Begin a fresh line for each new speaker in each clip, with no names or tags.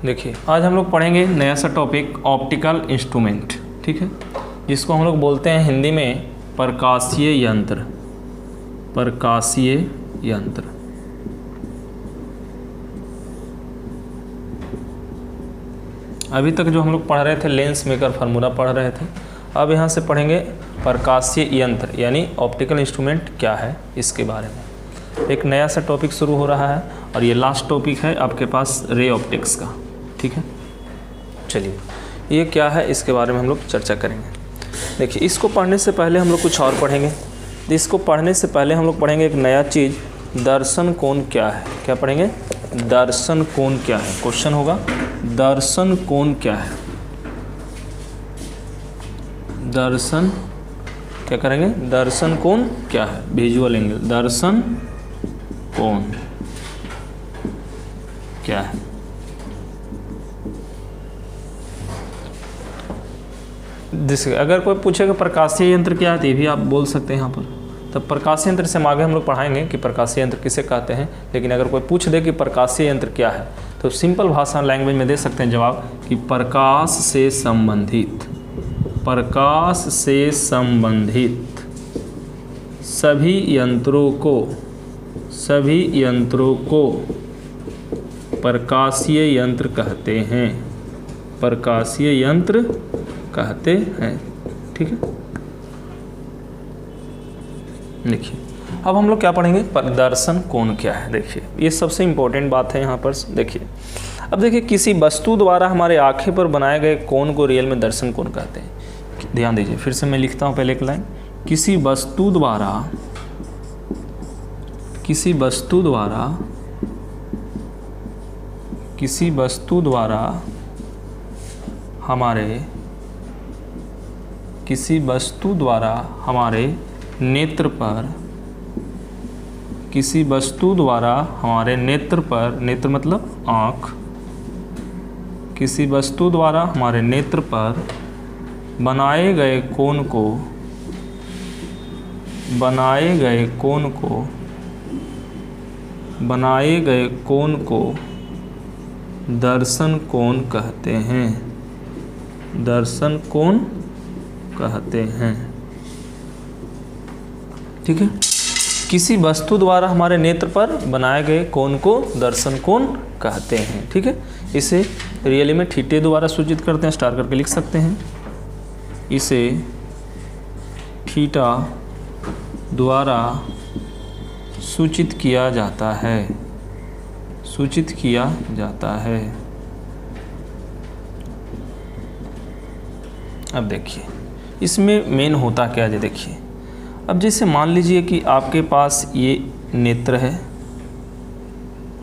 देखिए आज हम लोग पढ़ेंगे नया सा टॉपिक ऑप्टिकल इंस्ट्रूमेंट, ठीक है, जिसको हम लोग बोलते हैं हिंदी में प्रकाशीय यंत्र। प्रकाशीय यंत्र। अभी तक जो हम लोग पढ़ रहे थे लेंस मेकर फार्मूला पढ़ रहे थे, अब यहाँ से पढ़ेंगे प्रकाशीय यंत्र यानी ऑप्टिकल इंस्ट्रूमेंट क्या है इसके बारे में। एक नया सा टॉपिक शुरू हो रहा है और ये लास्ट टॉपिक है आपके पास रे ऑप्टिक्स का, ठीक है। चलिए ये क्या है इसके बारे में हम लोग चर्चा करेंगे। देखिए इसको पढ़ने से पहले हम लोग कुछ और पढ़ेंगे। इसको पढ़ने से पहले हम लोग पढ़ेंगे एक नया चीज़, दर्शन कोण क्या है। क्या पढ़ेंगे? दर्शन कोण क्या है। क्वेश्चन होगा दर्शन कोण क्या है। दर्शन क्या करेंगे? दर्शन कोण क्या है, विजुअल एंगल। दर्शन कोण क्या है। जैसे अगर कोई पूछेगा प्रकाशीय यंत्र क्या है तो ये भी आप बोल सकते हैं यहाँ पर। तब प्रकाशीय यंत्र से हम आगे हम लोग पढ़ाएंगे कि प्रकाशीय यंत्र किसे कहते हैं। लेकिन अगर कोई पूछ दे कि प्रकाशीय यंत्र क्या है तो सिंपल भाषा लैंग्वेज में दे सकते हैं जवाब कि प्रकाश से संबंधित, प्रकाश से संबंधित सभी यंत्रों को प्रकाशीय यंत्र कहते हैं। प्रकाशीय यंत्र कहते हैं, ठीक है। देखिए अब हम लोग क्या पढ़ेंगे, दर्शन कोण क्या है। देखिए ये सबसे इम्पोर्टेंट बात है यहाँ पर। देखिए अब देखिए किसी वस्तु द्वारा हमारे आंखें पर बनाए गए कोण को रियल में दर्शन कोण कहते हैं। ध्यान दीजिए, फिर से मैं लिखता हूँ पहले एक लाइन। किसी वस्तु द्वारा हमारे नेत्र पर, नेत्र मतलब आँख, किसी वस्तु द्वारा हमारे नेत्र पर बनाए गए कोण को दर्शन कोण कहते हैं। दर्शन कोण कहते हैं, ठीक है। किसी वस्तु द्वारा हमारे नेत्र पर बनाए गए कोण को दर्शन कोण कहते हैं, ठीक है। इसे रियली में थीटे द्वारा सूचित करते हैं, स्टार करके लिख सकते हैं। इसे थीटा द्वारा सूचित किया जाता है। अब देखिए इसमें मेन होता क्या है। देखिए अब जैसे मान लीजिए कि आपके पास ये नेत्र है,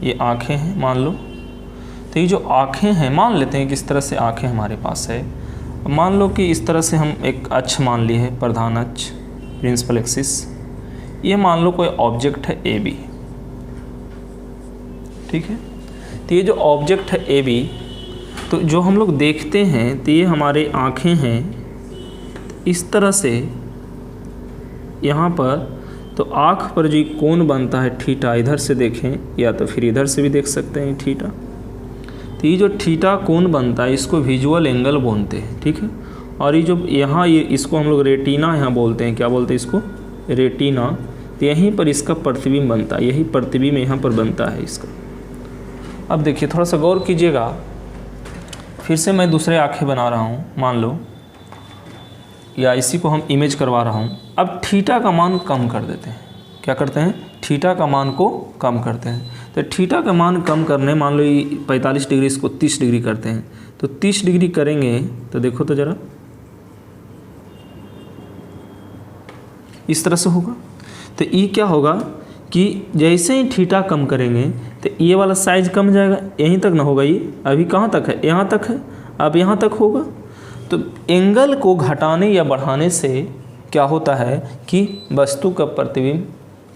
ये आँखें हैं मान लो। तो ये जो आँखें हैं, मान लेते हैं कि इस तरह से आँखें हमारे पास है। मान लो कि इस तरह से हम एक अक्ष मान लिए है, प्रधान अक्ष, प्रिंसिपल एक्सिस। ये मान लो कोई ऑब्जेक्ट है ए बी, ठीक है। तो ये जो ऑब्जेक्ट है ए बी, तो जो हम लोग देखते हैं तो ये हमारे आँखें हैं इस तरह से यहाँ पर। तो आँख पर जो कोण बनता है थीटा, इधर से देखें या तो फिर इधर से भी देख सकते हैं थीटा। तो ये जो थीटा कोण बनता है इसको विजुअल एंगल बोलते हैं, ठीक है। और ये जो यहाँ ये इसको हम लोग रेटिना यहाँ बोलते हैं। क्या बोलते हैं इसको? रेटिना। तो यहीं पर इसका प्रतिबिंब बनता है, यही प्रतिबिंब यहाँ पर बनता है इसका। अब देखिए थोड़ा सा गौर कीजिएगा, फिर से मैं दूसरे आँखें बना रहा हूँ मान लो, या इसी को हम इमेज करवा रहा हूँ। अब थीटा का मान कम कर देते हैं। क्या करते हैं? थीटा का मान को कम करते हैं। तो थीटा का मान कम करने, मान लो ये 45 डिग्री, इसको 30 डिग्री करते हैं। तो 30 डिग्री करेंगे तो देखो तो ज़रा इस तरह से होगा। तो ये क्या होगा कि जैसे ही थीटा कम करेंगे तो ये वाला साइज कम जाएगा, यहीं तक ना होगा। ये अभी कहाँ तक है? यहाँ तक है, अब यहाँ तक होगा। तो एंगल को घटाने या बढ़ाने से क्या होता है कि वस्तु का प्रतिबिंब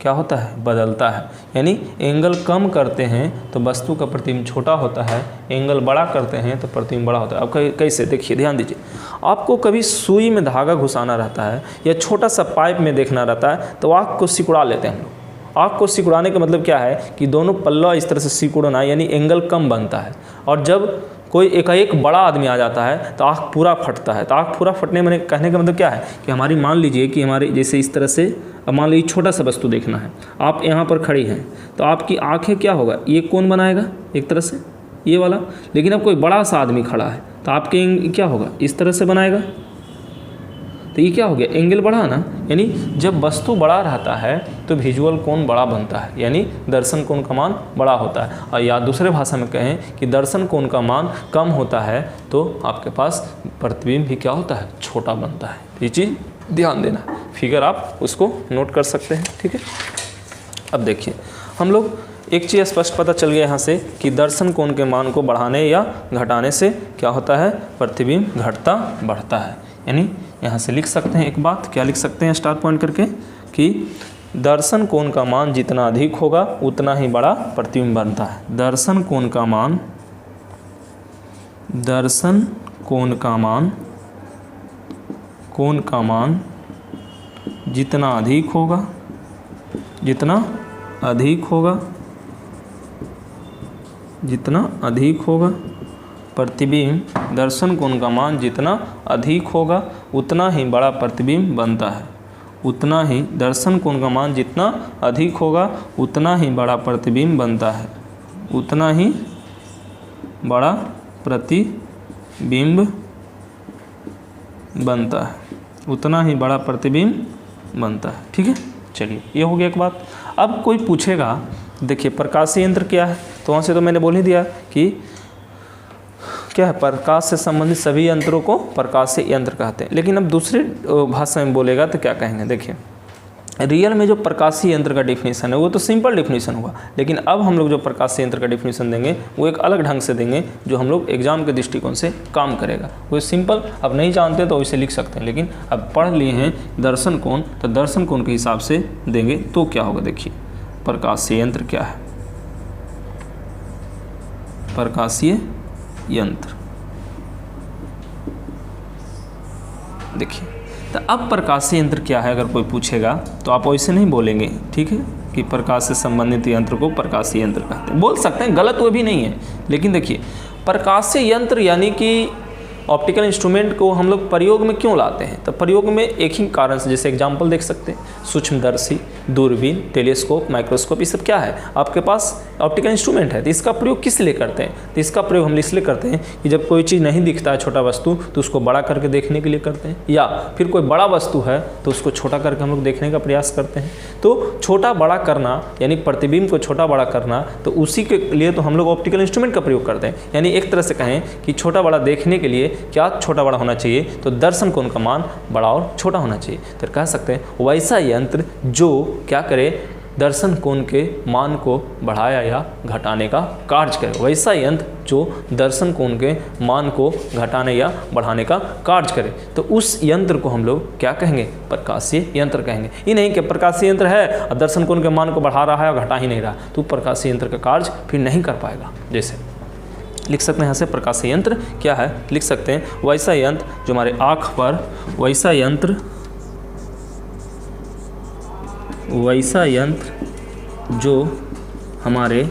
क्या होता है? बदलता है। यानी एंगल कम करते हैं तो वस्तु का प्रतिबिंब छोटा होता है, एंगल बड़ा करते हैं तो प्रतिबिंब बड़ा होता है। अब कैसे? देखिए ध्यान दीजिए, आपको कभी सुई में धागा घुसाना रहता है या छोटा सा पाइप में देखना रहता है तो आँख को सिकुड़ा लेते हैं हम लोग। आँख को सिकुड़ाने का मतलब क्या है कि दोनों पल्ला इस तरह से सिकुड़ना, यानी एंगल कम बनता है। और जब कोई एकाएक बड़ा आदमी आ जाता है तो आँख पूरा फटता है। तो आँख पूरा फटने में कहने का मतलब क्या है कि हमारी, मान लीजिए कि हमारी जैसे इस तरह से, अब मान लीजिए छोटा सा वस्तु देखना है, आप यहाँ पर खड़ी हैं तो आपकी आँखें क्या होगा, ये कोण बनाएगा एक तरह से ये वाला। लेकिन अब कोई बड़ा सा आदमी खड़ा है तो आपके क्या होगा, इस तरह से बनाएगा। तो ये क्या हो गया, एंगल बढ़ा ना। यानी जब वस्तु बड़ा रहता है तो विजुअल कोण बड़ा बनता है, यानी दर्शन कोण का मान बड़ा होता है। और या दूसरे भाषा में कहें कि दर्शन कोण का मान कम होता है तो आपके पास प्रतिबिंब भी क्या होता है, छोटा बनता है। ये चीज़ ध्यान देना, फिगर आप उसको नोट कर सकते हैं, ठीक है। अब देखिए हम लोग एक चीज़ स्पष्ट पता चल गया यहाँ से कि दर्शन कोण के मान को बढ़ाने या घटाने से क्या होता है, प्रतिबिंब घटता बढ़ता है। यानी यहाँ से लिख सकते हैं एक बात, क्या लिख सकते हैं स्टार पॉइंट करके, कि दर्शन कोण का मान जितना अधिक होगा उतना ही बड़ा प्रतिबिंब बनता है। दर्शन कोण का मान, दर्शन कोण का मान, कोण का मान जितना अधिक होगा, जितना अधिक होगा, जितना अधिक होगा प्रतिबिंब, दर्शन कोण का मान जितना अधिक होगा उतना ही बड़ा प्रतिबिंब बनता है। उतना ही दर्शन कोण का मान जितना अधिक होगा उतना ही बड़ा प्रतिबिंब बनता है। उतना ही बड़ा प्रतिबिंब बनता है, उतना ही बड़ा प्रतिबिंब बनता है, ठीक है। चलिए ये हो गया एक बात। अब कोई पूछेगा, देखिए प्रकाशीय यंत्र क्या है, तो वहाँ से तो मैंने बोल ही दिया कि क्या है, प्रकाश से संबंधित सभी यंत्रों को प्रकाशीय यंत्र कहते हैं। लेकिन अब दूसरे भाषा में बोलेगा तो क्या कहेंगे, देखिए रियल में जो प्रकाशीय यंत्र का डिफिनीसन है वो तो सिंपल डिफिनीसन हुआ, लेकिन अब हम लोग जो प्रकाशीय यंत्र का डिफिनीसन देंगे वो एक अलग ढंग से देंगे जो हम लोग एग्जाम के दृष्टिकोण से काम करेगा। वो सिंपल अब नहीं जानते तो वैसे लिख सकते हैं, लेकिन अब पढ़ लिए हैं दर्शन कोण, तो दर्शन कोण के हिसाब से देंगे तो क्या होगा। देखिए प्रकाशीय यंत्र क्या है, प्रकाशीय यंत्र, देखिए तो अब प्रकाशीय यंत्र क्या है अगर कोई पूछेगा तो आप वैसे नहीं बोलेंगे, ठीक है, कि प्रकाश से संबंधित यंत्र को प्रकाशीय यंत्र कहते हैं। बोल सकते हैं, गलत वो भी नहीं है, लेकिन देखिए प्रकाशीय यंत्र यानी कि ऑप्टिकल इंस्ट्रूमेंट को हम लोग प्रयोग में क्यों लाते हैं, तो प्रयोग में एक ही कारण से, जैसे एग्जांपल देख सकते हैं, सूक्ष्मदर्शी, दूरबीन, टेलीस्कोप, माइक्रोस्कोप, ये सब क्या है आपके पास ऑप्टिकल इंस्ट्रूमेंट है। तो इसका प्रयोग किस लिए करते हैं, तो इसका प्रयोग हम इसलिए करते हैं कि जब कोई चीज़ नहीं दिखता है, छोटा वस्तु, तो उसको बड़ा करके देखने के लिए करते हैं, या फिर कोई बड़ा वस्तु है तो उसको छोटा करके हम लोग देखने का प्रयास करते हैं। तो छोटा बड़ा करना यानी प्रतिबिंब को छोटा बड़ा करना, तो उसी के लिए तो हम लोग ऑप्टिकल इंस्ट्रूमेंट का प्रयोग करते हैं। यानी एक तरह से कहें कि छोटा बड़ा देखने के लिए क्या छोटा बड़ा होना चाहिए, तो दर्शन कोण का मान बड़ा और छोटा होना चाहिए। तो कह सकते हैं वैसा यंत्र जो क्या करे, दर्शन कोण के मान को बढ़ाया या घटाने का कार्य करे। वैसा यंत्र जो दर्शन कोण के मान को घटाने या बढ़ाने का कार्य करे, तो उस यंत्र को हम लोग क्या कहेंगे, प्रकाशीय यंत्र कहेंगे। ये नहीं कि प्रकाशीय यंत्र है और दर्शन कोण के मान को बढ़ा रहा है और घटा ही नहीं रहा, तो प्रकाशीय यंत्र का कार्य फिर नहीं कर पाएगा। जैसे लिख सकते हैं यहाँ से प्रकाशीय यंत्र क्या है, लिख सकते हैं वैसा यंत्र जो हमारे आँख पर, वैसा यंत्र, वैसा यंत्र जो हमारे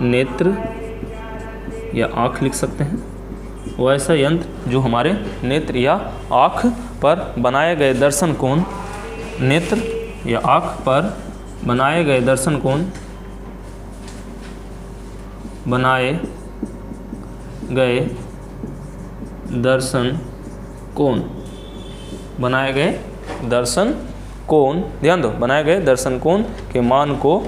नेत्र या आँख, लिख सकते हैं वैसा यंत्र जो हमारे नेत्र या आँख पर बनाए गए दर्शन कोण, नेत्र या आँख पर बनाए गए दर्शन कोण, बनाए गए दर्शन कोण, बनाए गए दर्शन कोण, ध्यान दो, बनाए गए दर्शन कोण के मान को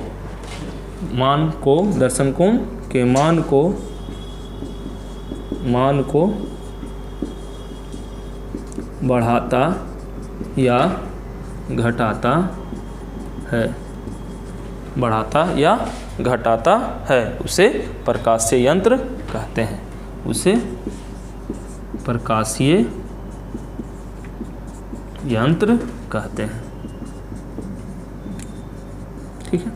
दर्शन कोण के मान को बढ़ाता या घटाता है, बढ़ाता या घटाता है, उसे प्रकाशीय यंत्र कहते हैं, उसे प्रकाशीय यंत्र कहते हैं। ठीक है,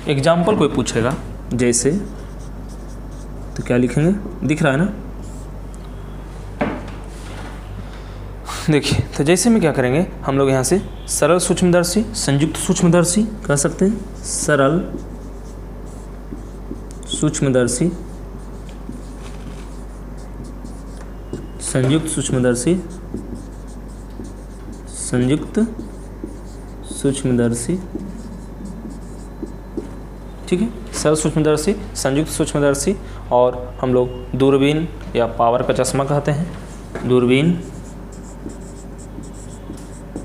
एग्जाम्पल कोई पूछेगा जैसे, तो क्या लिखेंगे, दिख रहा है ना, देखिए, तो जैसे में क्या करेंगे हम लोग यहाँ से सरल सूक्ष्मदर्शी, संयुक्त सूक्ष्मदर्शी कह सकते हैं, सरल सूक्ष्मदर्शी संयुक्त सूक्ष्मदर्शी, संयुक्त सूक्ष्मदर्शी, ठीक है, सरल सूक्ष्मदर्शी, संयुक्त सूक्ष्मदर्शी, और हम लोग दूरबीन या पावर का चश्मा कहते हैं। दूरबीन,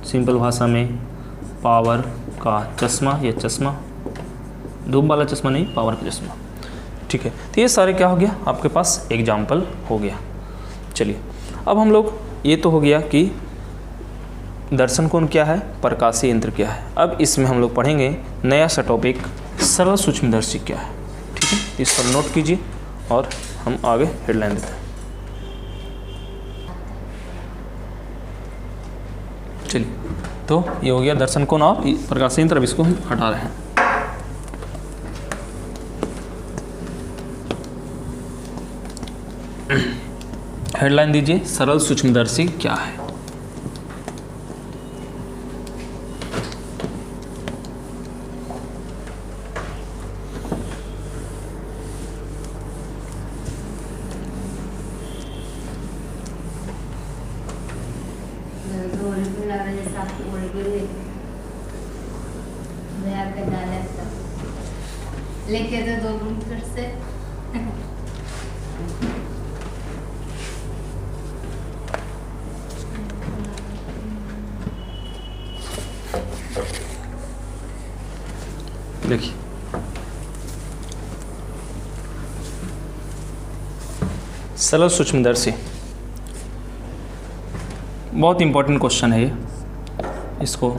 सिंपल भाषा में पावर का चश्मा या चश्मा, धूप वाला चश्मा नहीं, पावर का चश्मा, ठीक है। तो ये सारे क्या हो गया, आपके पास एग्जाम्पल हो गया। चलिए अब हम लोग, ये तो हो गया कि दर्शन कोण क्या है, प्रकाशीय यंत्र क्या है। अब इसमें हम लोग पढ़ेंगे नया सा टॉपिक, सरल सूक्ष्मदर्शी क्या है, ठीक है। इस पर नोट कीजिए और हम आगे हेडलाइन देते हैं। चलिए, तो ये हो गया दर्शन कोण और प्रकाशीय यंत्र। अब इसको हम हटा रहे हैं। हेडलाइन दीजिए, सरल सूक्ष्मदर्शी क्या है।
लेके तो 2 मिनट फिर से
देखिए, सरल सूक्ष्मदर्शी बहुत इंपॉर्टेंट क्वेश्चन है ये, इसको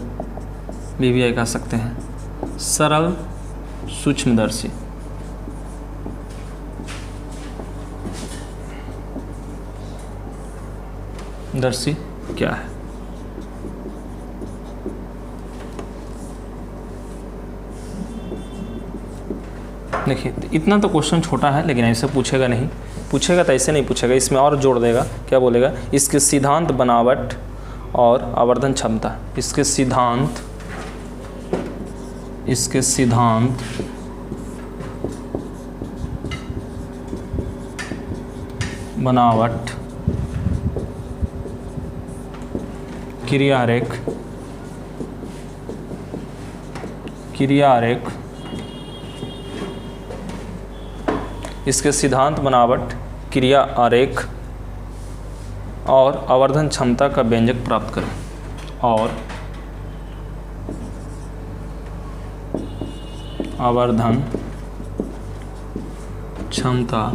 बीबीआई कह सकते हैं। सरल सूक्ष्मदर्शी दर्शी क्या है। देखिए, इतना तो क्वेश्चन छोटा है, लेकिन ऐसे पूछेगा नहीं, पूछेगा तो ऐसे नहीं पूछेगा, इसमें और जोड़ देगा। क्या बोलेगा, इसके सिद्धांत, बनावट और आवर्धन क्षमता। इसके सिद्धांत, इसके सिद्धांत, बनावट, क्रिया आरेख, क्रिया आरेख, इसके सिद्धांत, बनावट, क्रिया आरेख और आवर्धन क्षमता का व्यंजक प्राप्त करें। और आवर्धन क्षमता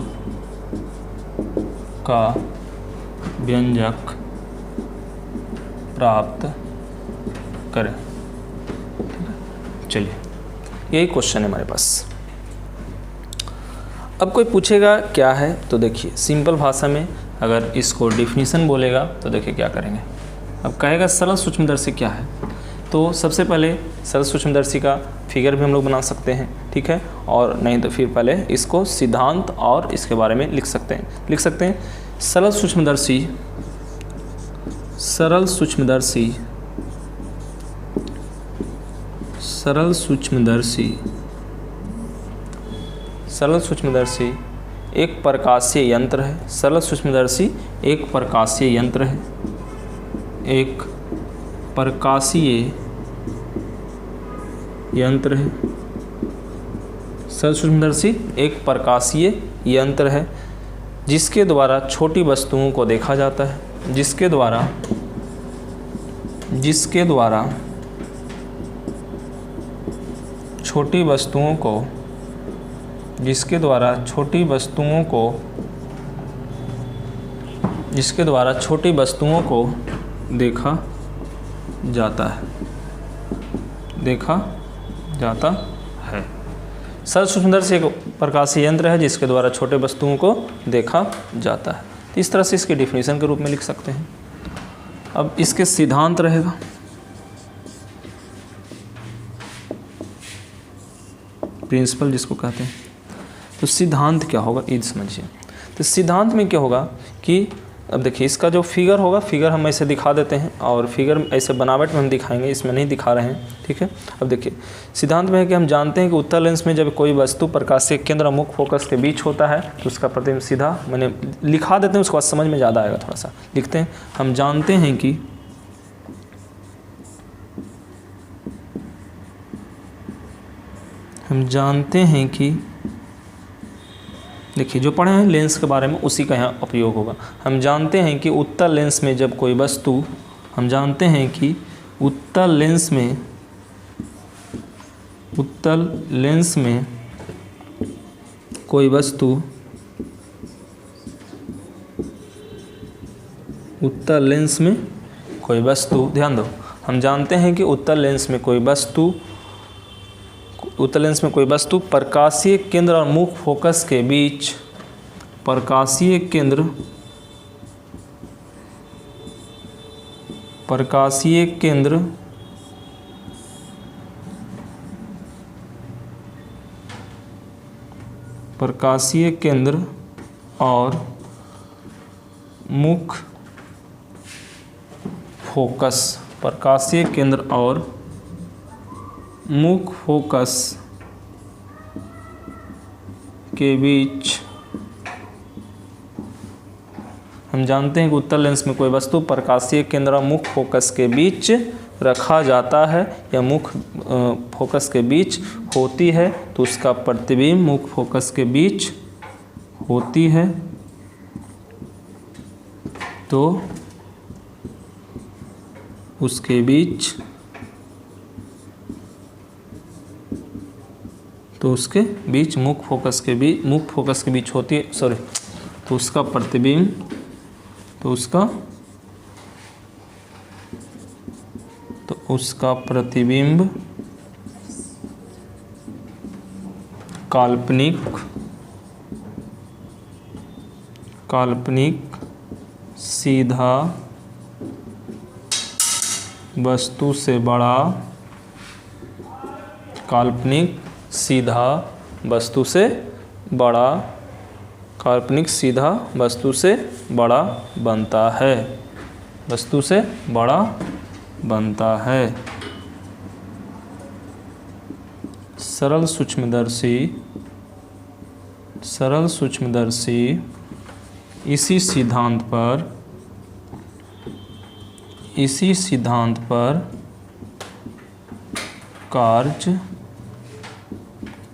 का व्यंजक प्राप्त करें। चलिए, यही क्वेश्चन है हमारे पास। अब कोई पूछेगा क्या है, तो देखिए सिंपल भाषा में अगर इसको डिफिनीशन बोलेगा तो देखिए क्या करेंगे। अब कहेगा सरल सूक्ष्मदर्शी क्या है, तो सबसे पहले सरल सूक्ष्मदर्शी का फिगर भी हम लोग बना सकते हैं, ठीक है। और नहीं तो फिर पहले इसको सिद्धांत और इसके बारे में लिख सकते हैं। सरल सूक्ष्मदर्शी, सरल सूक्ष्मदर्शी, सरल सूक्ष्मदर्शी, सरल सूक्ष्मदर्शी एक प्रकाशीय यंत्र है। सरल सूक्ष्मदर्शी एक प्रकाशीय यंत्र है, एक प्रकाशीय यंत्र है। सरल सूक्ष्मदर्शी एक प्रकाशीय यंत्र है जिसके द्वारा छोटी वस्तुओं को देखा जाता है, जिसके द्वारा छोटी वस्तुओं को, जिसके द्वारा छोटी वस्तुओं को देखा जाता है। सरल सूक्ष्मदर्शी एक प्रकाशीय यंत्र है जिसके द्वारा छोटे वस्तुओं को देखा जाता है। तो इस तरह से इसके डिफिनीशन के रूप में लिख सकते हैं। अब इसके सिद्धांत रहेगा, प्रिंसिपल जिसको कहते हैं। तो सिद्धांत क्या होगा ये समझिए। तो सिद्धांत में क्या होगा कि अब देखिए इसका जो फिगर होगा, फिगर हम ऐसे दिखा देते हैं और फिगर ऐसे बनावट में हम दिखाएंगे, इसमें नहीं दिखा रहे हैं, ठीक है। अब देखिए सिद्धांत में है कि हम जानते हैं कि उत्तल लेंस में जब कोई वस्तु प्रकाशीय केंद्र और मुख्य फोकस के बीच होता है तो उसका प्रतिबिंब सीधा, मैंने लिखा देते हैं, उसके बाद समझ में ज़्यादा आएगा। थोड़ा सा लिखते हैं, हम जानते हैं कि देखिए जो पढ़े हैं लेंस के बारे में उसी का यहाँ उपयोग होगा। हम जानते हैं कि उत्तल लेंस में जब कोई वस्तु, हम जानते हैं कि उत्तल लेंस में कोई वस्तु, उत्तल लेंस में कोई वस्तु, ध्यान दो, हम जानते हैं कि उत्तल लेंस में कोई वस्तु प्रकाशीय केंद्र और मुख्य फोकस के बीच, प्रकाशीय केंद्र और मुख्य फोकस, प्रकाशीय केंद्र और मुख्य फोकस के बीच, हम जानते हैं कि उत्तल लेंस में कोई वस्तु प्रकाशीय केंद्र और मुख्य फोकस के बीच रखा जाता है या मुख्य फोकस के बीच होती है तो उसका प्रतिबिंब मुख्य फोकस के बीच होती है तो उसके बीच, मुख्य फोकस के बीच होती है, तो उसका प्रतिबिंब, काल्पनिक सीधा वस्तु से बड़ा, काल्पनिक सीधा वस्तु से बड़ा बनता है, सरल सूक्ष्मदर्शी इसी सिद्धांत पर कार्य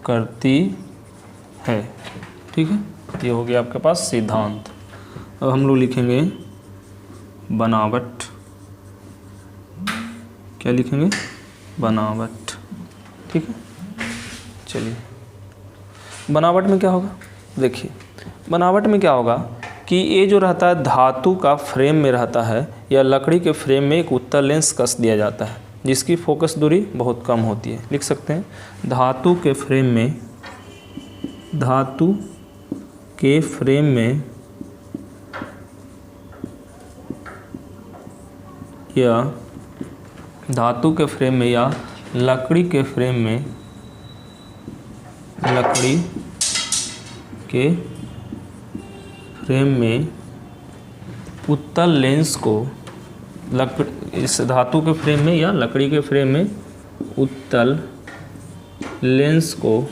करती है, ठीक है। ये हो गया आपके पास सिद्धांत। अब हम लोग लिखेंगे बनावट, क्या लिखेंगे? बनावट, ठीक है। चलिए बनावट में क्या होगा, देखिए बनावट में क्या होगा कि ये जो रहता है धातु का फ्रेम में रहता है या लकड़ी के फ्रेम में एक उत्तल लेंस कस दिया जाता है जिसकी फोकस दूरी बहुत कम होती है। लिख सकते हैं धातु के फ्रेम में या लकड़ी के फ्रेम में उत्तल लेंस को, इस धातु के फ्रेम में या लकड़ी के फ्रेम में उत्तल लेंस को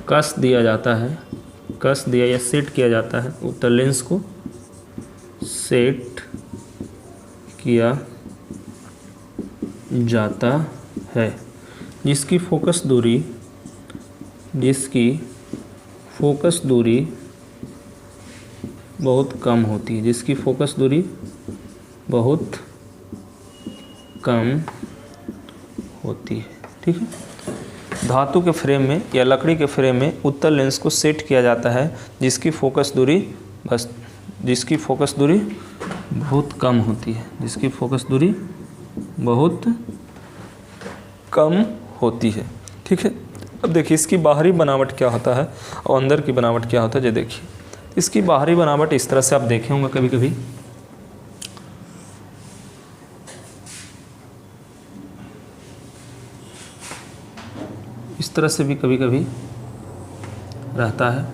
कस दिया जाता है, या सेट किया जाता है। उत्तल लेंस को सेट किया जाता है जिसकी फोकस दूरी बहुत कम होती है, ठीक है। धातु के फ्रेम में या लकड़ी के फ्रेम में उत्तल लेंस को सेट किया जाता है जिसकी फोकस दूरी बहुत कम होती है, ठीक है। अब देखिए इसकी बाहरी बनावट क्या होता है और अंदर की बनावट क्या होता है। जो देखिए इसकी बाहरी बनावट इस तरह से आप देखे होंगे कभी कभी, इस तरह से भी कभी कभी रहता है,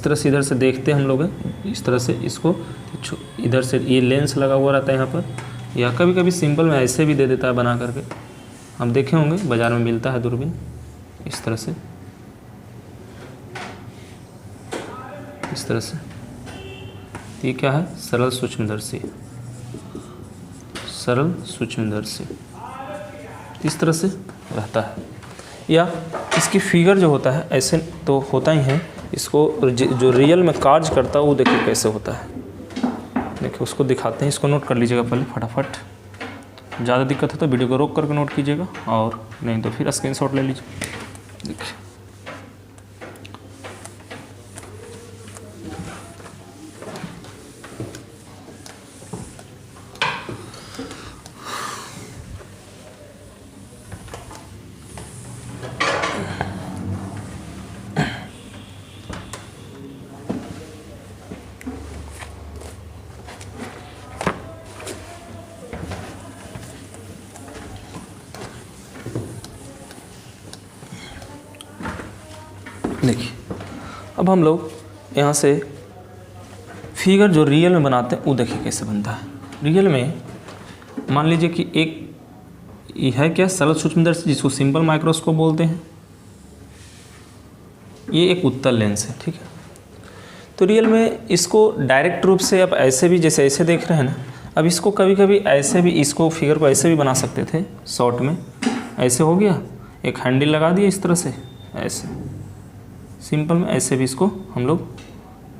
इस तरह से इधर से देखते हैं हम लोग, इस तरह से इसको इधर से ये लेंस लगा हुआ रहता है यहाँ पर, या कभी कभी सिंपल में ऐसे भी दे देता है बना करके, हम देखे होंगे बाज़ार में मिलता है दूरबीन इस तरह से, इस तरह से। ये क्या है? सरल सूक्ष्मदर्शी, सरल सूक्ष्मदर्शी इस तरह से रहता है। या इसकी फिगर जो होता है ऐसे तो होता ही है, इसको जो रियल में कार्य करता है वो देखिए कैसे होता है। देखिए उसको दिखाते हैं, इसको नोट कर लीजिएगा पहले फटाफट। ज़्यादा दिक्कत है तो वीडियो को रोक करके नोट कीजिएगा, और नहीं तो फिर स्क्रीनशॉट ले लीजिए। देखिए देखिए अब हम लोग यहाँ से फिगर जो रियल में बनाते हैं वो देखिए कैसे बनता है। रियल में मान लीजिए कि एक ये है क्या, सरल सूक्ष्मदर्शी जिसको सिंपल माइक्रोस्कोप बोलते हैं। ये एक उत्तल लेंस है, ठीक है। तो रियल में इसको डायरेक्ट रूप से आप ऐसे भी, जैसे ऐसे देख रहे हैं ना, अब इसको कभी कभी ऐसे भी, इसको फिगर को ऐसे भी बना सकते थे। शॉर्ट में ऐसे हो गया, एक हैंडल लगा दिया इस तरह से, ऐसे सिंपल में ऐसे भी इसको हम लोग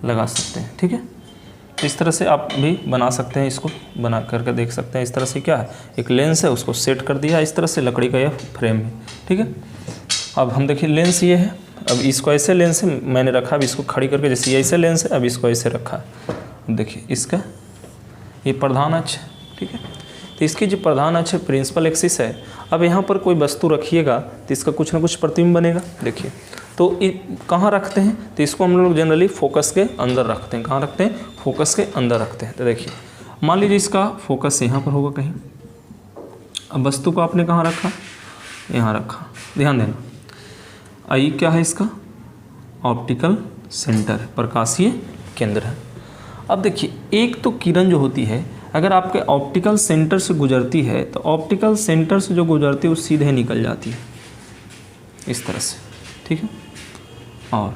लगा सकते हैं, ठीक है। इस तरह से आप भी बना सकते हैं, इसको बना करके देख सकते हैं। इस तरह से क्या है, एक लेंस है, उसको सेट कर दिया इस तरह से लकड़ी का यह फ्रेम है, ठीक है। अब हम देखिए लेंस ये है, अब इसको ऐसे लेंस है मैंने रखा, अब इसको खड़ी करके, जैसे ये ऐसे लेंस है अब इसको ऐसे रखा है। अब देखिए इसका ये प्रधान अक्ष, ठीक है। तो इसकी जो प्रधान अक्ष प्रिंसिपल एक्सिस है, अब यहाँ पर कोई वस्तु रखिएगा तो इसका कुछ ना कुछ प्रतिबिंब बनेगा। देखिए तो कहाँ रखते हैं, तो इसको हम लोग जनरली फोकस के अंदर रखते हैं। कहाँ रखते हैं? फोकस के अंदर रखते हैं। तो देखिए मान लीजिए इसका फोकस यहाँ पर होगा कहीं, अब वस्तु को आपने कहाँ रखा, यहाँ रखा, ध्यान देना। आई क्या है इसका? ऑप्टिकल सेंटर है, प्रकाशीय केंद्र है। अब देखिए एक तो किरण जो होती है अगर आपके ऑप्टिकल सेंटर से गुजरती है तो ऑप्टिकल सेंटर से जो गुजरती है वो सीधे निकल जाती है इस तरह से, ठीक है। और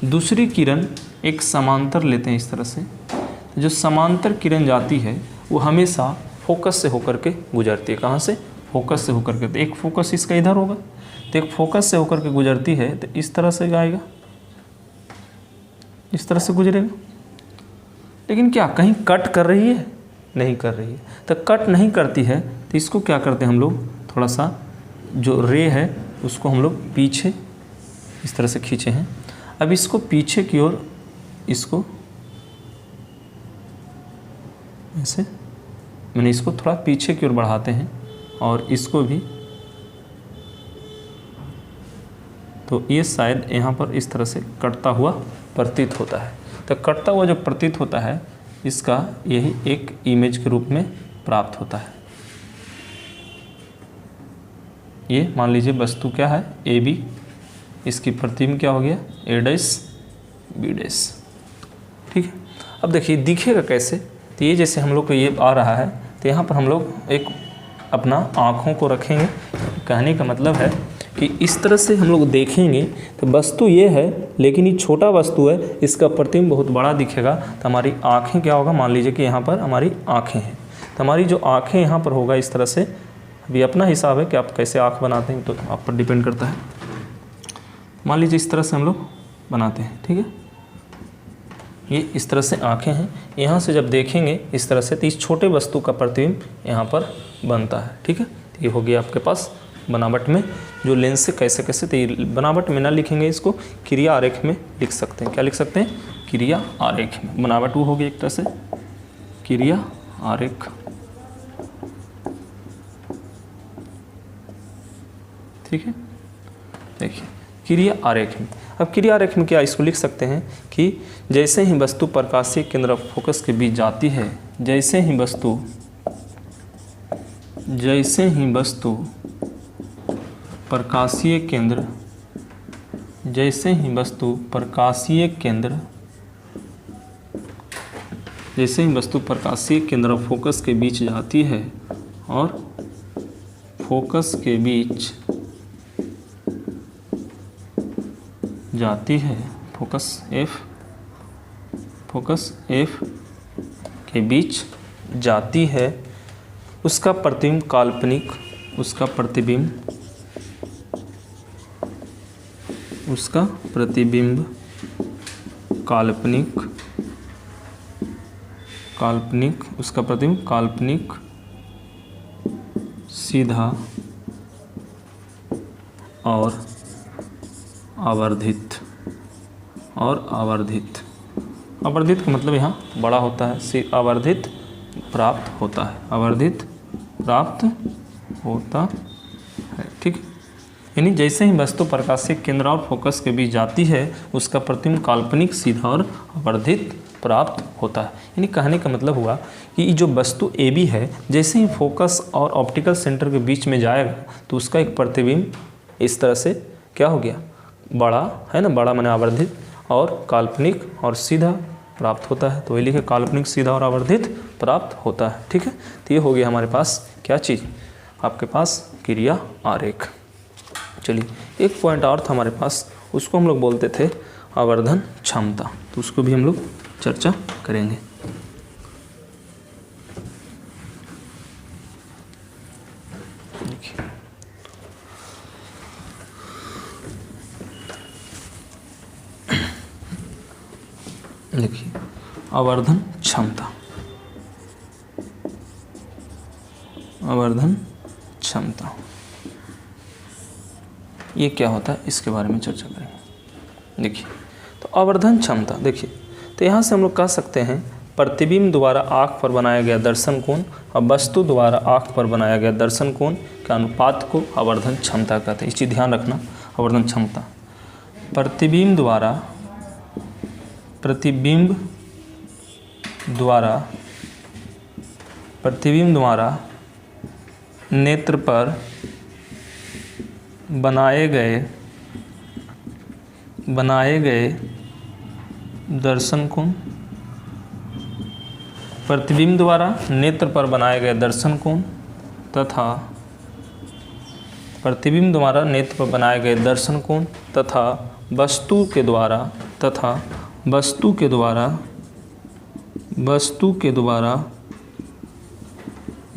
दूसरी किरण एक समांतर लेते हैं इस तरह से, जो समांतर किरण जाती है वो हमेशा फोकस से होकर के गुजरती है। कहाँ से? फोकस से होकर के। तो एक फोकस इसका इधर होगा, तो एक फोकस से होकर के गुजरती है तो इस तरह से जाएगा, इस तरह से गुजरेगा। लेकिन क्या कहीं कट कर रही है? नहीं कर रही है। तो कट नहीं करती है तो इसको क्या करते हैं हम लोग, थोड़ा सा जो रे है उसको हम लोग पीछे इस तरह से खींचे हैं। अब इसको पीछे की ओर, इसको ऐसे मैंने इसको थोड़ा पीछे की ओर बढ़ाते हैं और इसको भी, तो ये शायद यहाँ पर इस तरह से कटता हुआ प्रतीत होता है। तो कटता हुआ जो प्रतीत होता है इसका यही एक इमेज के रूप में प्राप्त होता है। ये मान लीजिए वस्तु क्या है, ए बी, इसकी प्रतिबिंब क्या हो गया, ए डैश बी डैश, ठीक है। अब देखिए दिखेगा कैसे, तो ये जैसे हम लोग को ये आ रहा है तो यहाँ पर हम लोग एक अपना आँखों को रखेंगे। कहने का मतलब है कि इस तरह से हम लोग देखेंगे तो वस्तु ये है लेकिन ये छोटा वस्तु है, इसका प्रतिबिंब बहुत बड़ा दिखेगा। तो हमारी आँखें क्या होगा, मान लीजिए कि यहाँ पर हमारी आँखें हैं, तो हमारी जो आँखें यहाँ पर होगा इस तरह से। अभी अपना हिसाब है कि आप कैसे आँख बनाते हैं, तो आप पर डिपेंड करता है। मान लीजिए इस तरह से हम लोग बनाते हैं, ठीक है। ये इस तरह से आँखें हैं, यहाँ से जब देखेंगे इस तरह से तो इस छोटे वस्तु का प्रतिबिंब यहाँ पर बनता है, ठीक है। तो ये हो गया आपके पास बनावट में जो लेंस से कैसे कैसे, तो ये बनावट में ना लिखेंगे, इसको क्रिया आरेख में लिख सकते हैं। क्या लिख सकते हैं? क्रिया आरेख में। बनावट वो होगी एक तरह से क्रिया आरेख, ठीक है। देखिए क्रिया आरेख में, अब क्रिया आरेख में क्या इसको लिख सकते हैं कि जैसे ही वस्तु प्रकाशीय केंद्र और फोकस के बीच जाती है, जैसे ही वस्तु प्रकाशीय केंद्र, जैसे ही वस्तु प्रकाशीय केंद्र जैसे ही वस्तु प्रकाशीय केंद्र और फोकस के बीच जाती है और फोकस के बीच जाती है, फोकस F के बीच जाती है, उसका प्रतिबिंब काल्पनिक, उसका प्रतिबिंब काल्पनिक, उसका प्रतिबिंब काल्पनिक, सीधा और आवर्धित का मतलब यहाँ बड़ा होता है, आवर्धित प्राप्त होता है। ठीक, यानी जैसे ही वस्तु प्रकाशीय केंद्र और फोकस के बीच जाती है उसका प्रतिबिंब काल्पनिक, सीधा और आवर्धित प्राप्त होता है। यानी कहने का मतलब हुआ कि जो वस्तु AB है जैसे ही फोकस और ऑप्टिकल सेंटर के बीच में जाएगा तो उसका एक प्रतिबिंब इस तरह से क्या हो गया, बड़ा है ना, बड़ा माने आवर्धित और काल्पनिक और सीधा प्राप्त होता है। तो ये लिखे काल्पनिक, सीधा और आवर्धित प्राप्त होता है। ठीक है, तो ये हो गया हमारे पास क्या चीज़, आपके पास क्रिया आरेख। चलिए एक पॉइंट और था हमारे पास, उसको हम लोग बोलते थे आवर्धन क्षमता, तो उसको भी हम लोग चर्चा करेंगे। देखिए आवर्धन क्षमता, ये क्या होता है इसके बारे में चर्चा करेंगे। देखिए तो आवर्धन क्षमता, देखिए तो यहाँ से हम लोग कह सकते हैं प्रतिबिंब द्वारा आँख पर बनाया गया दर्शन कोण और वस्तु द्वारा आँख पर बनाया गया दर्शन कोण के अनुपात को आवर्धन क्षमता कहते हैं। इस चीज़ ध्यान रखना, आवर्धन क्षमता प्रतिबिंब द्वारा नेत्र पर बनाए गए दर्शन कोण, प्रतिबिंब द्वारा नेत्र पर बनाए गए दर्शन कोण तथा प्रतिबिंब द्वारा नेत्र पर बनाए गए दर्शन कोण तथा वस्तु के द्वारा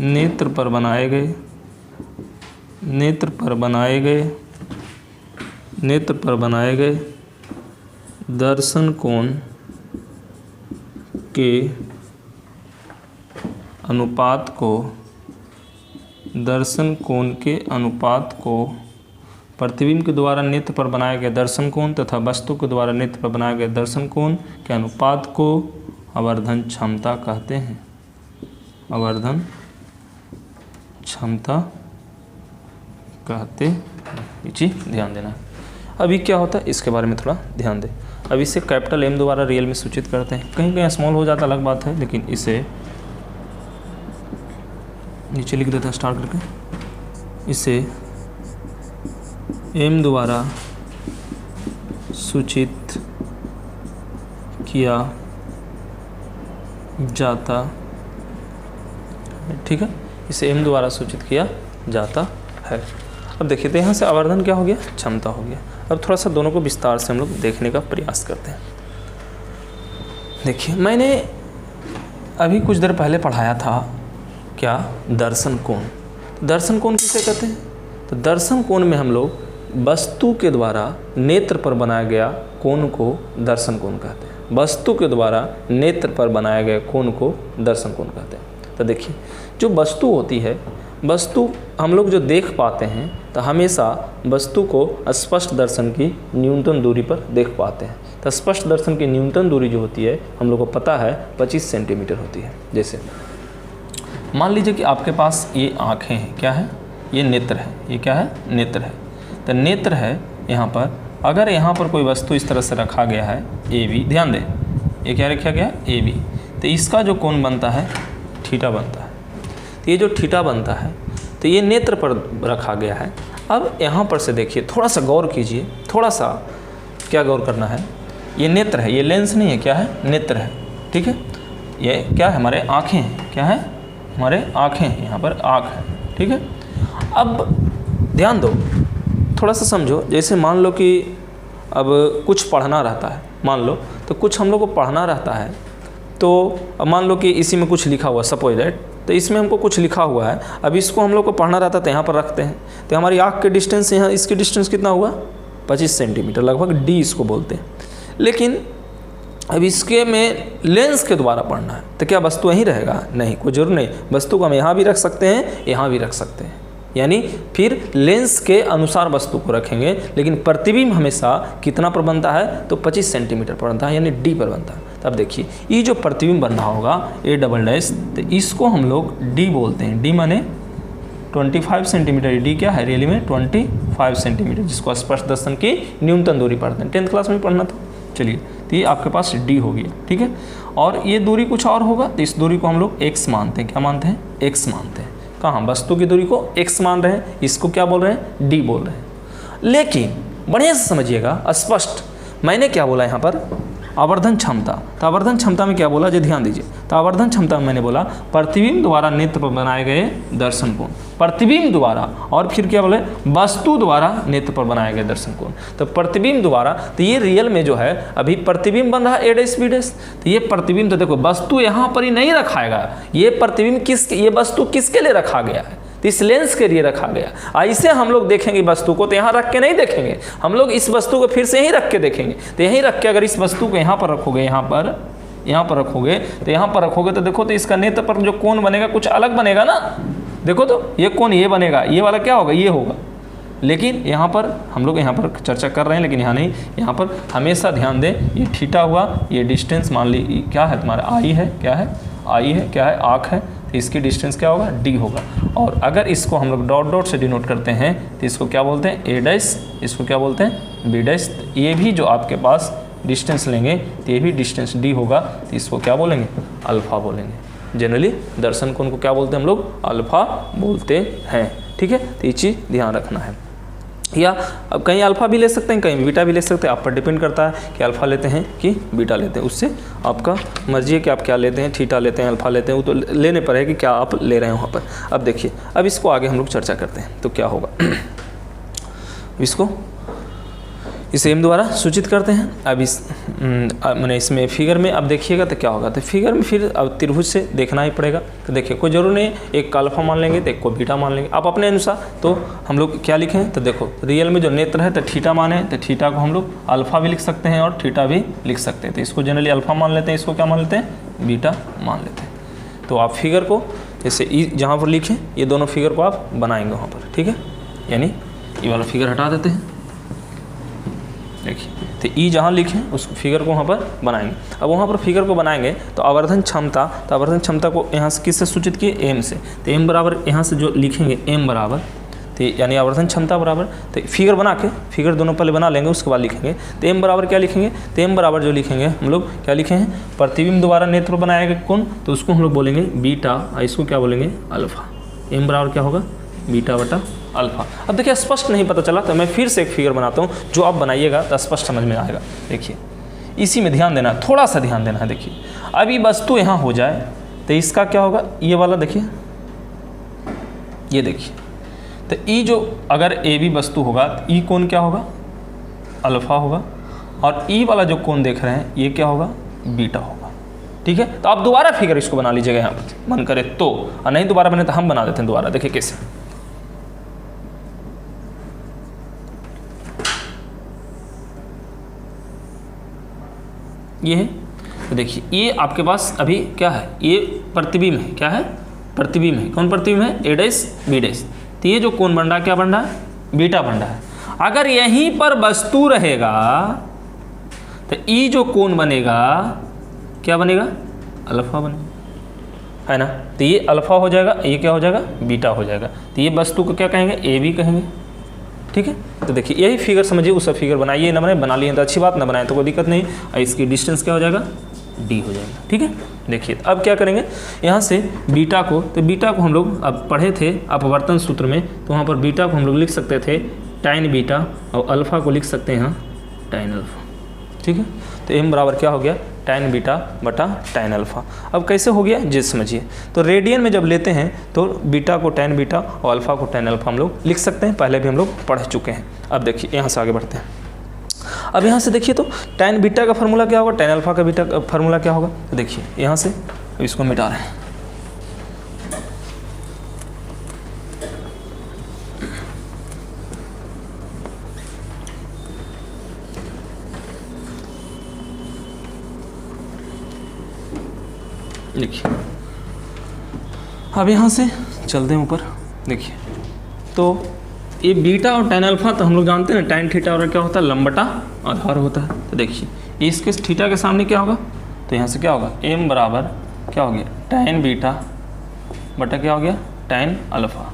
नेत्र पर बनाए गए दर्शन कोण के अनुपात को प्रतिबिंब के द्वारा नेत्र पर बनाए गए दर्शन कोण तथा वस्तु के द्वारा नेत्र पर बनाए गए दर्शन कोण के अनुपात को आवर्धन क्षमता कहते हैं। आवर्धन क्षमता कहते हैं, ये चीज़ ध्यान देना। अभी क्या होता है इसके बारे में थोड़ा ध्यान दें। अब इसे कैपिटल M द्वारा रियल में सूचित करते हैं, कहीं कहीं स्मॉल हो जाता अलग बात है, लेकिन इसे नीचे लिख देता है स्टार्ट करके। इसे M द्वारा सूचित किया जाता, ठीक है, इसे M द्वारा सूचित किया जाता है। अब देखिए तो यहाँ से आवर्धन क्या हो गया, क्षमता हो गया। अब थोड़ा सा दोनों को विस्तार से हम लोग देखने का प्रयास करते हैं। देखिए मैंने अभी कुछ देर पहले पढ़ाया था क्या, दर्शन कोण। दर्शन कोण किसे कहते हैं, तो दर्शन कोण में हम लोग वस्तु के द्वारा नेत्र पर बनाया गया कोण को दर्शन कोण कहते हैं। वस्तु के द्वारा नेत्र पर बनाया गया कोण को दर्शन कोण कहते हैं। तो देखिए जो वस्तु होती है, वस्तु हम लोग जो देख पाते हैं तो हमेशा वस्तु को स्पष्ट दर्शन की न्यूनतम दूरी पर देख पाते हैं। तो स्पष्ट दर्शन की न्यूनतम दूरी जो होती है हम लोग को पता है 25 सेंटीमीटर होती है। जैसे मान लीजिए कि आपके पास ये आँखें हैं, क्या है, ये नेत्र है, ये क्या है, नेत्र है। तो नेत्र है यहाँ पर, अगर यहाँ पर कोई वस्तु इस तरह से रखा गया है AB, ध्यान दें ये क्या रखा गया AB, तो इसका जो कोण बनता है थीटा बनता है। तो ये जो थीटा बनता है तो ये नेत्र पर रखा गया है। अब यहाँ पर से देखिए, थोड़ा सा गौर कीजिए, थोड़ा सा क्या गौर करना है, ये नेत्र है, ये लेंस नहीं है, क्या है, नेत्र है, ठीक है। ये क्या है, हमारे आँखें हैं, क्या है, हमारे आँखें हैं, यहाँ पर आँख है, ठीक है। अब ध्यान दो, थोड़ा सा समझो, जैसे मान लो कि अब कुछ पढ़ना रहता है, मान लो तो कुछ हम लोग को पढ़ना रहता है, तो अब मान लो कि इसी में कुछ लिखा हुआ, सपोज दैट, तो इसमें हमको कुछ लिखा हुआ है, अब इसको हम लोग को पढ़ना रहता है तो यहाँ पर रखते हैं, तो हमारी आँख के डिस्टेंस यहाँ, इसकी डिस्टेंस कितना हुआ, 25 सेंटीमीटर लगभग, डी इसको बोलते हैं। लेकिन अब इसके में लेंस के द्वारा पढ़ना है, तो क्या वस्तु यहीं रहेगा, नहीं, कोई जरूर नहीं, वस्तु को हम यहाँ भी रख सकते हैं, यहाँ भी रख सकते हैं, यानी फिर लेंस के अनुसार वस्तु को रखेंगे, लेकिन प्रतिबिंब हमेशा कितना पर बनता है, तो 25 सेंटीमीटर पर बनता है, यानी डी पर बनता है। तब देखिए ये जो प्रतिबिंब बन रहा होगा A डबल डैश, तो इसको हम लोग डी बोलते हैं, डी माने 25 सेंटीमीटर, डी क्या है रियली में 25 सेंटीमीटर, जिसको स्पर्श दर्शन की न्यूनतम दूरी पढ़ते हैं, 10th क्लास में पढ़ना था। चलिए, तो ये आपके पास डी हो गया, ठीक है। और ये दूरी कुछ और होगा, तो इस दूरी को हम लोग x मानते हैं, क्या मानते हैं, x मानते हैं। कहाँ, वस्तु की दूरी को x मान रहे हैं, इसको क्या बोल रहे हैं, d बोल रहे हैं। लेकिन बढ़िया से समझिएगा, स्पष्ट, मैंने क्या बोला यहाँ पर, आवर्धन क्षमता, तो आवर्धन क्षमता में क्या बोला, जो ध्यान दीजिए, तो आवर्धन क्षमता में मैंने बोला प्रतिबिंब द्वारा नेत्र पर बनाए गए दर्शन कोण, प्रतिबिंब द्वारा, और फिर क्या बोले, वस्तु द्वारा नेत्र पर बनाए गए दर्शन कोण। तो प्रतिबिंब द्वारा, तो ये रियल में जो है अभी प्रतिबिंब बन रहा है A डैश B डैश, तो ये प्रतिबिंब, तो देखो वस्तु यहाँ पर ही नहीं रखाएगा, ये प्रतिबिंब किस, ये वस्तु किसके लिए रखा गया है, तो इस लेंस के लिए रखा गया। ऐसे हम लोग देखेंगे वस्तु को, तो यहाँ रख के नहीं देखेंगे, हम लोग इस वस्तु को फिर से यहीं रख के देखेंगे। तो यहीं रख के अगर इस वस्तु को यहाँ पर रखोगे, यहाँ पर रखोगे, तो यहाँ पर रखोगे, तो देखो तो इसका नेत्र पर जो कोण बनेगा कुछ अलग बनेगा ना, देखो तो ये कोण ये बनेगा, ये वाला क्या होगा, ये होगा। लेकिन यहाँ पर हम लोग यहाँ पर चर्चा कर रहे हैं, लेकिन यहाँ नहीं, यहाँ पर हमेशा ध्यान दें, ये थीटा हुआ, ये डिस्टेंस मान ली क्या है तुम्हारा, आई है, क्या है, आई है, क्या है, आँख है, तो इसकी डिस्टेंस क्या होगा, डी होगा। और अगर इसको हम लोग डॉट डॉट से डिनोट करते हैं, तो इसको क्या बोलते हैं, A डैश, इसको क्या बोलते हैं, B डैश। ये भी जो आपके पास डिस्टेंस लेंगे, तो ये भी डिस्टेंस डी होगा, तो इसको क्या बोलेंगे, अल्फ़ा बोलेंगे। जनरली दर्शन कोण को क्या बोलते हैं हम लोग, अल्फ़ा बोलते हैं, ठीक है। तो ये चीज़ ध्यान रखना है। या अब कहीं अल्फ़ा भी ले सकते हैं, कहीं बीटा भी ले सकते हैं, आप पर डिपेंड करता है कि अल्फ़ा लेते हैं कि बीटा लेते हैं, उससे आपका मर्जी है कि आप क्या लेते हैं, थीटा लेते हैं, अल्फ़ा लेते हैं, वो तो लेने पर है कि क्या आप ले रहे हैं वहाँ पर। अब देखिए, अब इसको आगे हम लोग चर्चा करते हैं, तो क्या होगा, इसको इस एम द्वारा सूचित करते हैं। अब इस मैंने इसमें फिगर में अब देखिएगा तो क्या होगा, तो फिगर में फिर अब त्रिभुज से देखना ही पड़ेगा। तो देखिए कोई जरूर नहीं, एक का अल्फा मान लेंगे तो एक को बीटा मान लेंगे, आप अपने अनुसार। तो हम लोग क्या लिखें, तो देखो रियल में जो नेत्र है तो थीटा माने, तो थीटा को हम लोग अल्फ़ा भी लिख सकते हैं और थीटा भी लिख सकते हैं। तो इसको जनरली अल्फ़ा मान लेते हैं, इसको क्या मान लेते हैं, बीटा मान लेते हैं। तो आप फिगर को जैसे जहाँ पर लिखें, ये दोनों फिगर को आप बनाएंगे वहाँ पर, ठीक है। यानी ये वाला फिगर हटा देते हैं, देखिए, तो ई जहाँ लिखें उस फिगर को वहाँ पर बनाएंगे। अब वहाँ पर फिगर को बनाएंगे तो आवर्धन क्षमता, तो आवर्धन क्षमता को यहाँ से किससे सूचित किए, एम से। तो एम बराबर यहाँ से जो लिखेंगे एम बराबर, तो यानी आवर्धन क्षमता बराबर, तो फिगर बना के फिगर दोनों पहले बना लेंगे, उसके बाद लिखेंगे। तो एम बराबर क्या लिखेंगे, तो एम बराबर जो लिखेंगे हम लोग क्या लिखे हैं, प्रतिबिंब द्वारा नेत्र बनाया गया कौन, तो उसको हम लोग बोलेंगे बीटा, इसको क्या बोलेंगे अल्फ़ा। एम बराबर क्या होगा, बीटा बटा अल्फ़ा। अब देखिए स्पष्ट नहीं पता चला तो मैं फिर से एक फिगर बनाता हूँ, जो आप बनाइएगा तो स्पष्ट समझ में आएगा। देखिए इसी में ध्यान देना, थोड़ा सा ध्यान देना है। देखिए अभी वस्तु यहाँ हो जाए तो इसका क्या होगा, ये वाला देखिए, ये देखिए, तो ई जो अगर ए बी वस्तु होगा तो ई कोण क्या होगा, अल्फ़ा होगा, और ई वाला जो कोण देख रहे हैं ये क्या होगा, बीटा होगा। ठीक है, तो आप दोबारा फिगर इसको बना लीजिएगा यहाँ पर मन करे तो, और नहीं दोबारा बने तो हम बना देते हैं दोबारा। देखिए कैसे, ये है, तो देखिए ये आपके पास अभी क्या है, ये प्रतिबिंब है, क्या है, प्रतिबिंब है। कौन प्रतिबिंब है, ए डैश बी डैश। तो ये जो कोण बन रहा है क्या बन रहा है, बीटा बन रहा है। अगर यहीं पर वस्तु रहेगा तो ई जो कोण बनेगा क्या बनेगा, अल्फ़ा बनेगा, है ना। तो ये अल्फ़ा हो जाएगा, ये क्या हो जाएगा, बीटा हो जाएगा। तो ये वस्तु को क्या कहेंगे, ए बी कहेंगे। ठीक है, तो देखिए यही फिगर समझिए, उसका फिगर बनाइए, ना बनाए बना लिए तो अच्छी बात, ना बनाए तो कोई दिक्कत नहीं। और इसकी डिस्टेंस क्या हो जाएगा, डी हो जाएगा। ठीक है, देखिए अब क्या करेंगे, यहाँ से बीटा को, तो बीटा को हम लोग अब पढ़े थे अपवर्तन सूत्र में, तो वहाँ पर बीटा को हम लोग लिख सकते थे टाइन बीटा, और अल्फ़ा को लिख सकते हैं यहाँ टाइन अल्फ़ा। ठीक है, तो एम बराबर क्या हो गया, tan बीटा बटा tan अल्फ़ा। अब कैसे हो गया जी समझिए। तो रेडियन में जब लेते हैं तो बीटा को tan बीटा और अल्फ़ा को tan अल्फ़ा हम लोग लिख सकते हैं, पहले भी हम लोग पढ़ चुके हैं। अब देखिए यहाँ से आगे बढ़ते हैं। अब यहाँ से देखिए तो tan बीटा का फार्मूला क्या होगा, tan अल्फ़ा का बीटा का फार्मूला क्या होगा। तो देखिए यहाँ से इसको मिटा रहे हैं। देखिए अब यहाँ से चलते हैं ऊपर। देखिए तो ये बीटा और tan अल्फ़ा तो हम लोग जानते हैं ना, tan थीटा और क्या होता है लंबटा आधार होता है। तो देखिए इसके थीटा के सामने क्या होगा, तो यहाँ से क्या होगा m बराबर क्या हो गया tan बीटा बटा क्या हो गया tan अल्फ़ा।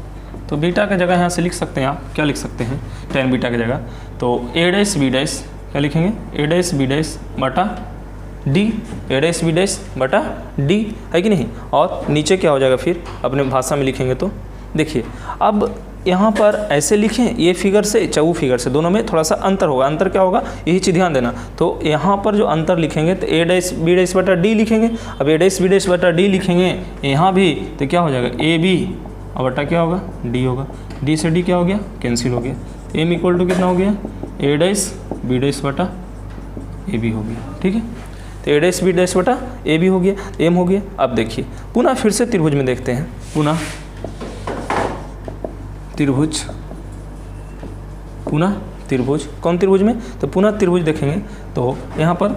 तो बीटा की जगह यहाँ से लिख सकते हैं आप, क्या लिख सकते हैं tan बीटा की जगह, तो a डैश b डैश क्या लिखेंगे a डैश b डैश बटा d, a dash b dash बटा d, है कि नहीं। और नीचे क्या हो जाएगा फिर अपने भाषा में लिखेंगे। तो देखिए अब यहाँ पर ऐसे लिखें, ये फिगर से चाहे वो फिगर से, दोनों में थोड़ा सा अंतर होगा। अंतर क्या होगा यही चीज़ ध्यान देना। तो यहाँ पर जो अंतर लिखेंगे तो a डैश b डैश बटा d लिखेंगे। अब a डैश b डैश बटा d लिखेंगे यहाँ भी तो क्या हो जाएगा a b और बटा क्या होगा d होगा। d से d क्या हो गया कैंसिल हो गया। m इक्वल टू कितना हो गया a डैश b डैश बटा a b हो गया। ठीक है, तो a डैश b डैश बटा a b हो गया, m हो गया। अब देखिए पुनः फिर से त्रिभुज में देखते हैं, पुनः त्रिभुज, पुनः त्रिभुज, कौन त्रिभुज में, तो पुनः त्रिभुज देखेंगे तो यहाँ पर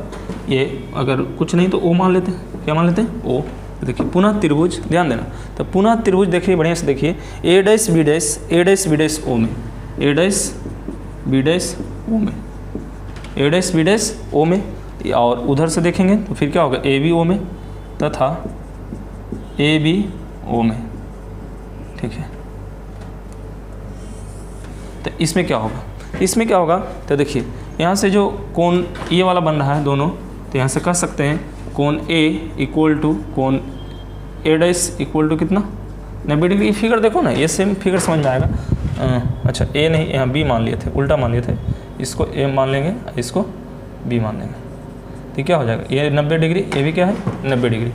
ये अगर कुछ नहीं तो ओ मान लेते हैं, क्या मान लेते हैं ओ। देखिए पुनः त्रिभुज ध्यान देना, तो पुनः त्रिभुज देखिए बढ़िया से देखिए a dash b dash a dash b dash o में, a dash b dash o में, a dash b dash o में, और उधर से देखेंगे तो फिर क्या होगा a b o में तथा a b o में। ठीक है, तो इसमें क्या होगा, इसमें क्या होगा तो देखिए यहाँ से जो कोण ये वाला बन रहा है दोनों, तो यहाँ से कह सकते हैं कोण A इक्वल टू कोण A डैश इक्वल टू कितना 90 डिग्री। फिगर देखो ना, ये सेम फिगर समझ में आएगा। अच्छा A नहीं, यहाँ B मान लिए थे, उल्टा मान लिए थे, इसको A मान लेंगे, इसको B मान लेंगे, तो क्या हो जाएगा ये 90 डिग्री, ये भी क्या है 90 डिग्री,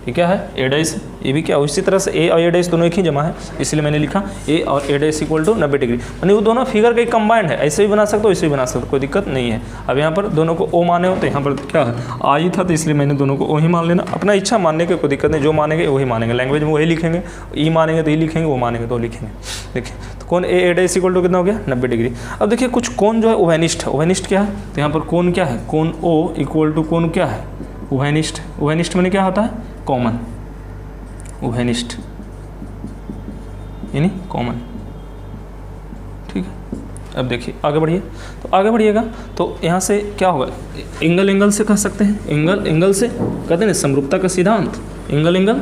ये क्या है A डैश, ये भी क्या, उसी तरह से A और A डैश दोनों एक ही जमा है, इसलिए मैंने लिखा A और A dash equal to 90 degree. यानी वो दोनों फिगर के कंबाइंड है, ऐसे भी बना सकते हो वैसे भी बना सकते हो, कोई दिक्कत नहीं है। अब यहाँ पर दोनों को O माने हो तो यहाँ पर क्या है आ ही था, तो इसलिए मैंने दोनों को O ही मान लेना। अपना इच्छा मानने की कोई दिक्कत नहीं, जो मानेंगे वही मानेंगे, लैंग्वेज में वही लिखेंगे, ई मानेंगे तो ई लिखेंगे, वो मानेंगे तो लिखेंगे। देखिए तो कोण A डैश इक्वल टू कितना हो गया 90 डिग्री। अब देखिए कुछ कोण जो है उभयनिष्ठ है, उभयनिष्ठ क्या है, तो यहाँ पर कोण क्या है, कोण O इक्वल टू कोण क्या है उभयनिष्ठ। उभयनिष्ठ में क्या होता है कॉमन, उभयनिष्ठ यानी कॉमन। ठीक है, अब देखिए आगे बढ़िए, तो आगे बढ़िएगा तो यहाँ से क्या होगा एंगल एंगल से कह सकते हैं, एंगल एंगल से कहते हैं समरूपता का सिद्धांत, एंगल एंगल।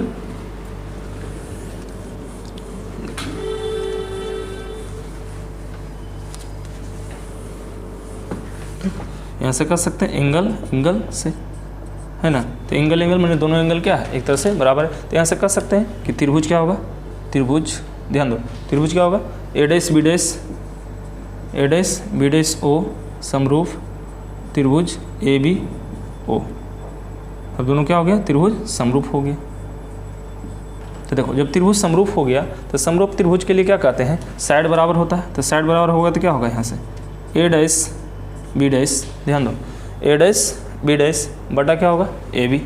यहाँ से कह सकते हैं एंगल एंगल से, है ना। तो एंगल एंगल मैंने दोनों एंगल क्या है एक तरह से बराबर है। तो यहाँ से कह सकते हैं कि त्रिभुज क्या होगा, त्रिभुज ध्यान दो, त्रिभुज क्या होगा a dash b dash, a dash b dash o समरूप त्रिभुज a b o। अब दोनों क्या हो गया त्रिभुज समरूप हो गया। तो देखो जब त्रिभुज समरूप हो गया तो समरूप त्रिभुज के लिए क्या कहते हैं साइड बराबर होता है। तो साइड बराबर होगा तो क्या होगा यहाँ से a डैश b डैश, ध्यान दो a डैश b डैश बटा क्या होगा ए बी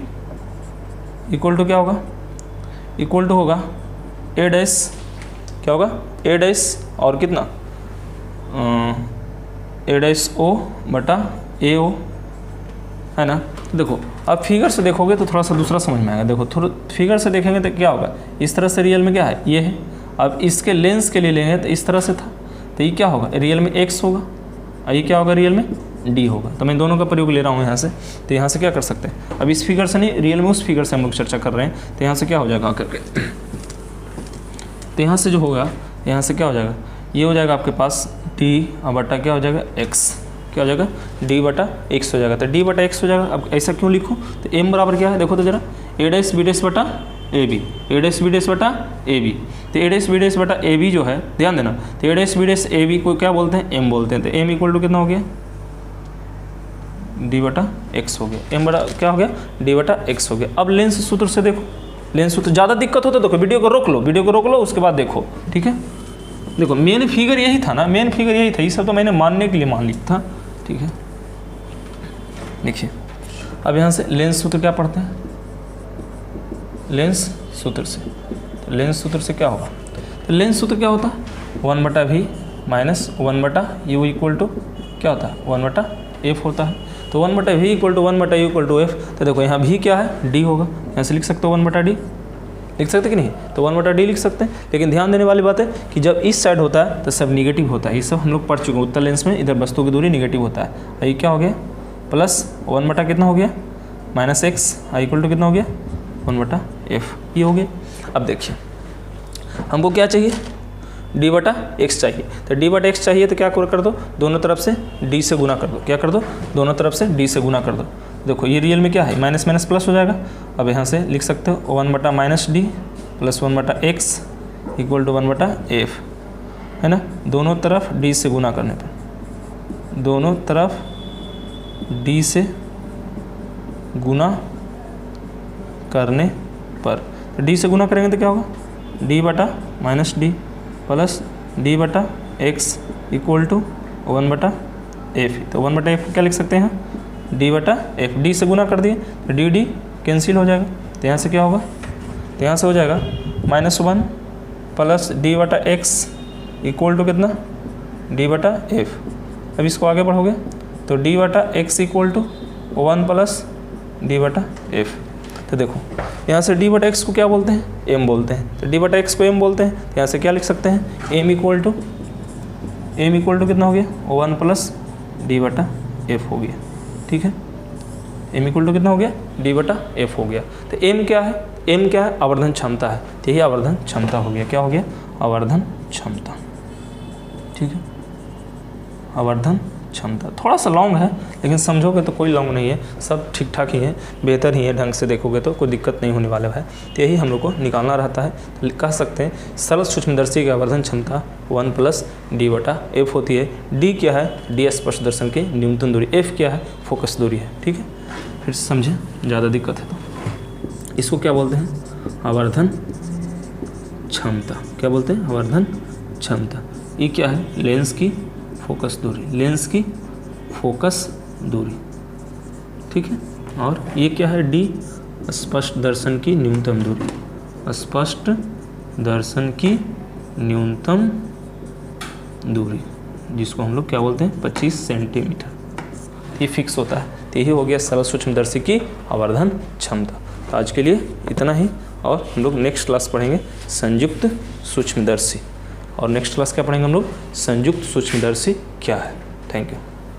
इक्वल टू क्या होगा, इक्वल टू होगा a डैश क्या होगा a डैश और कितना a डैश o बटा ए ओ, है ना। तो देखो अब फिगर से देखोगे तो थोड़ा सा दूसरा समझ में आएगा। देखो थोड़ा फिगर से देखेंगे तो क्या होगा, इस तरह से रियल में क्या है ये है। अब इसके लेंस के लिए लेंगे तो इस तरह से था, तो ये क्या होगा रियल में x होगा और ये क्या होगा रियल में d होगा। तो मैं दोनों का प्रयोग ले रहा हूँ यहाँ से। तो यहाँ से क्या कर सकते हैं, अब इस फिगर से नहीं रियल में उस फिगर से हम लोग चर्चा कर रहे हैं। तो यहाँ से क्या हो जाएगा आकर के, तो यहाँ से जो होगा यहाँ से क्या हो जाएगा ये हो जाएगा आपके पास d और बटा क्या हो जाएगा x, क्या हो जाएगा d बटा x हो जाएगा। तो d बटा x हो जाएगा। अब ऐसा क्यों लिखूँ, तो m बराबर क्या है देखो तो जरा a डैश b डैश बटा A B, A dash B dash बटा ए बी। तो ए डैश बी डैश बटा ए बी जो है ध्यान देना, तो A dash B dash A B को क्या बोलते हैं m बोलते हैं। तो m इक्वल टू कितना हो गया डी बटा एक्स हो गया, एम बड़ा क्या हो गया, डी बटा एक्स हो गया। अब लेंस सूत्र से देखो, लेंस सूत्र ज़्यादा दिक्कत हो तो देखो वीडियो को रोक लो, वीडियो को रोक लो, उसके बाद देखो, ठीक है। देखो मेन फिगर यही था ना, मेन फिगर यही था, ये सब तो मैंने मानने के लिए मान लिया था, ठीक है। देखिए अब यहाँ से लेंस सूत्र क्या पढ़ते हैं, लेंस सूत्र से, तो लेंस सूत्र से क्या होगा, तो लेंस सूत्र क्या होता है 1/v minus 1/u equal to क्या होता है 1/f होता है। तो 1/v equal to 1/u equal to f, तो देखो यहाँ v क्या है, d होगा, यहाँ से लिख सकते हो 1/d, लिख सकते कि नहीं, तो 1/d लिख सकते हैं। लेकिन ध्यान देने वाली बात है कि जब इस साइड होता है तो सब निगेटिव होता है, ये सब हम लोग पढ़ चुके हैं उत्तल लेंस में, इधर वस्तु की दूरी निगेटिव होता है। ये क्या हो गया प्लस 1/ कितना हो गया माइनस एक्स इक्वल टू कितना हो गया 1/f, ये हो गया। अब देखिए हमको क्या चाहिए, d/x चाहिए, तो d/x चाहिए तो क्या कर दो, दोनों तरफ से d से गुना कर दो, क्या कर दो, दोनों तरफ से d से गुना कर दो। देखो ये रियल में क्या है, माइनस माइनस प्लस हो जाएगा। अब यहाँ से लिख सकते हो 1/-d plus 1/x equal to 1/f, है ना। दोनों तरफ d से गुना करने पर, दोनों तरफ d से गुना करने पर, तो d से गुना करेंगे तो क्या होगा, d/-d plus d/x equal to 1/f। तो 1/f क्या लिख सकते हैं, d/f, d से गुना कर दिए तो d कैंसिल हो जाएगा, तो यहाँ से क्या होगा, तो यहाँ से हो जाएगा -1 प्लस d/x इक्वल टू कितना d/f। अब इसको आगे बढ़ोगे तो d/x equal to 1 plus d/f। तो देखो यहाँ से d/x को क्या बोलते हैं, m बोलते हैं, तो d/x को m बोलते हैं, तो यहाँ से क्या लिख सकते हैं, m इक्वल टू कितना हो गया 1 प्लस d/f हो गया, ठीक है। m इक्वल टू कितना हो गया d/f हो गया। तो m क्या है, m क्या है, आवर्धन क्षमता है, तो यही आवर्धन क्षमता हो गया, क्या हो गया आवर्धन क्षमता, ठीक है। आवर्धन क्षमता थोड़ा सा लॉन्ग है, लेकिन समझोगे तो कोई लॉन्ग नहीं है, सब ठीक ठाक ही है, बेहतर ही है, ढंग से देखोगे तो कोई दिक्कत नहीं होने वाला है। तो यही हम लोग को निकालना रहता है। तो कह सकते हैं सरल सूक्ष्मदर्शी की आवर्धन क्षमता 1 प्लस d/f होती है। d क्या है, d स्पर्श दर्शन की न्यूनतम दूरी, f क्या है फोकस दूरी है, ठीक है। फिर समझें, ज़्यादा दिक्कत है तो इसको क्या बोलते हैं, आवर्धन क्षमता, क्या बोलते हैं आवर्धन क्षमता। ये क्या है, लेंस की फोकस दूरी, लेंस की फोकस दूरी, ठीक है। और ये क्या है, d स्पष्ट दर्शन की न्यूनतम दूरी, स्पष्ट दर्शन की न्यूनतम दूरी, जिसको हम लोग क्या बोलते हैं 25 सेंटीमीटर, ये फिक्स होता है। तो यही हो गया सरल सूक्ष्मदर्शी की आवर्धन क्षमता। तो आज के लिए इतना ही, और हम लोग नेक्स्ट क्लास पढ़ेंगे संयुक्त सूक्ष्मदर्शी, और नेक्स्ट क्लास क्या पढ़ेंगे हम लोग, संयुक्त सूक्ष्मदर्शी क्या है। Thank you.